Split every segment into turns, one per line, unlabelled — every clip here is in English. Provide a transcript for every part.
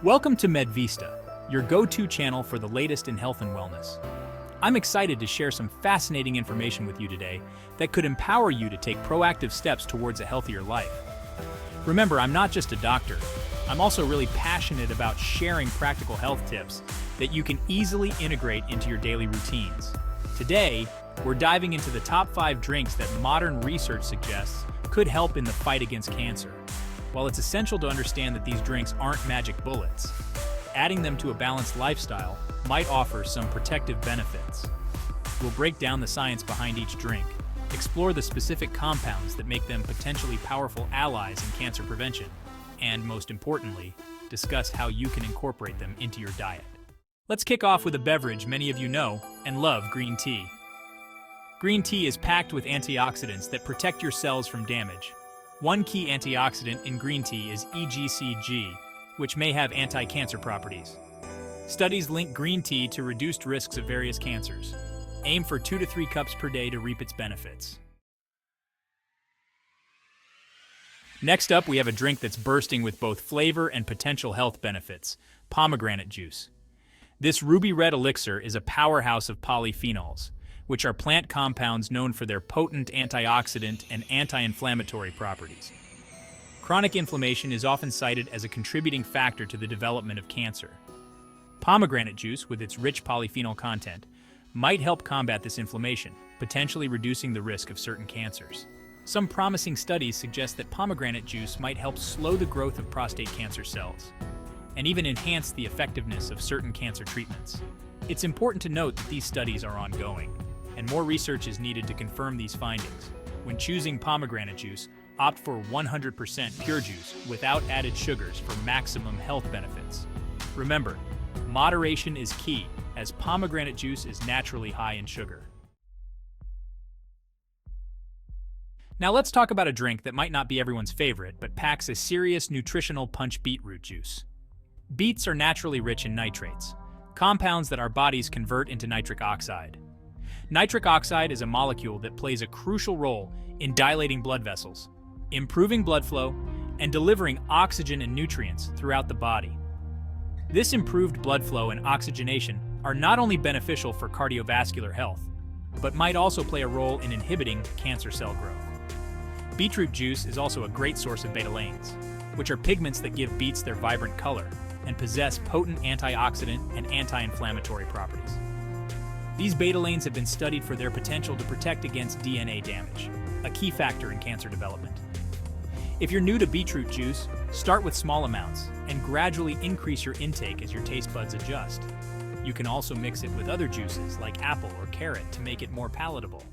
Welcome to MedVista, your go-to channel for the latest in health and wellness. I'm excited to share some fascinating information with you today that could empower you to take proactive steps towards a healthier life. Remember, I'm not just a doctor. I'm also really passionate about sharing practical health tips that you can easily integrate into your daily routines. Today, we're diving into the top 5 drinks that modern research suggests could help in the fight against cancer. While it's essential to understand that these drinks aren't magic bullets, adding them to a balanced lifestyle might offer some protective benefits. We'll break down the science behind each drink, explore the specific compounds that make them potentially powerful allies in cancer prevention, and most importantly, discuss how you can incorporate them into your diet. Let's kick off with a beverage many of you know and love: green tea. Green tea is packed with antioxidants that protect your cells from damage. One key antioxidant in green tea is EGCG, which may have anti-cancer properties. Studies link green tea to reduced risks of various cancers. Aim for 2 to 3 cups per day to reap its benefits. Next up, we have a drink that's bursting with both flavor and potential health benefits: pomegranate juice. This ruby red elixir is a powerhouse of polyphenols, which are plant compounds known for their potent antioxidant and anti-inflammatory properties. Chronic inflammation is often cited as a contributing factor to the development of cancer. Pomegranate juice, with its rich polyphenol content, might help combat this inflammation, potentially reducing the risk of certain cancers. Some promising studies suggest that pomegranate juice might help slow the growth of prostate cancer cells, and even enhance the effectiveness of certain cancer treatments. It's important to note that these studies are ongoing, and more research is needed to confirm these findings. When choosing pomegranate juice, opt for 100% pure juice without added sugars for maximum health benefits. Remember, moderation is key, as pomegranate juice is naturally high in sugar. Now let's talk about a drink that might not be everyone's favorite, but packs a serious nutritional punch: beetroot juice. Beets are naturally rich in nitrates, compounds that our bodies convert into nitric oxide. Nitric oxide is a molecule that plays a crucial role in dilating blood vessels, improving blood flow, and delivering oxygen and nutrients throughout the body. This improved blood flow and oxygenation are not only beneficial for cardiovascular health, but might also play a role in inhibiting cancer cell growth. Beetroot juice is also a great source of betalains, which are pigments that give beets their vibrant color and possess potent antioxidant and anti-inflammatory properties. These betalains have been studied for their potential to protect against DNA damage, a key factor in cancer development. If you're new to beetroot juice, start with small amounts and gradually increase your intake as your taste buds adjust. You can also mix it with other juices like apple or carrot to make it more palatable.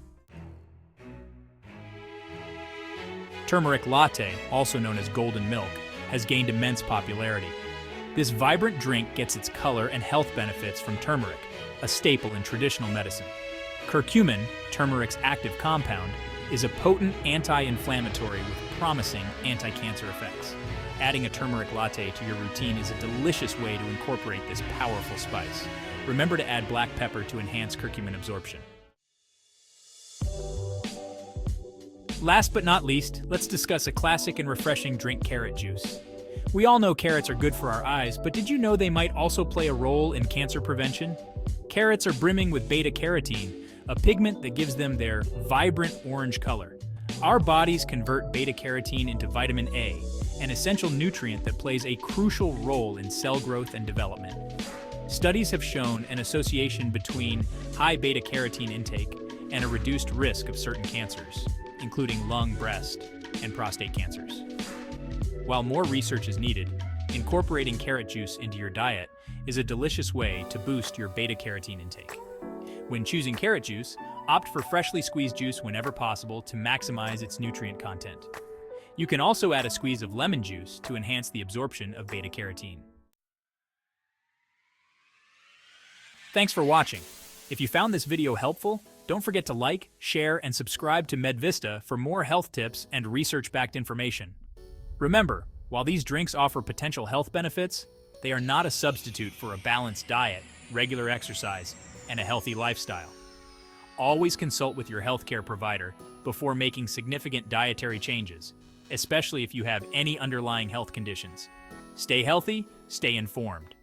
Turmeric latte, also known as golden milk, has gained immense popularity. This vibrant drink gets its color and health benefits from turmeric, a staple in traditional medicine. Curcumin, turmeric's active compound, is a potent anti-inflammatory with promising anti-cancer effects. Adding a turmeric latte to your routine is a delicious way to incorporate this powerful spice. Remember to add black pepper to enhance curcumin absorption. Last but not least, let's discuss a classic and refreshing drink: carrot juice. We all know carrots are good for our eyes, but did you know they might also play a role in cancer prevention? Carrots are brimming with beta-carotene, a pigment that gives them their vibrant orange color. Our bodies convert beta-carotene into vitamin A, an essential nutrient that plays a crucial role in cell growth and development. Studies have shown an association between high beta-carotene intake and a reduced risk of certain cancers, including lung, breast, and prostate cancers. While more research is needed, incorporating carrot juice into your diet is a delicious way to boost your beta-carotene intake. When choosing carrot juice, opt for freshly squeezed juice whenever possible to maximize its nutrient content. You can also add a squeeze of lemon juice to enhance the absorption of beta-carotene. Thanks for watching. If you found this video helpful, don't forget to like, share, and subscribe to MedVista for more health tips and research-backed information. Remember, while these drinks offer potential health benefits, they are not a substitute for a balanced diet, regular exercise, and a healthy lifestyle. Always consult with your healthcare provider before making significant dietary changes, especially if you have any underlying health conditions. Stay healthy, stay informed.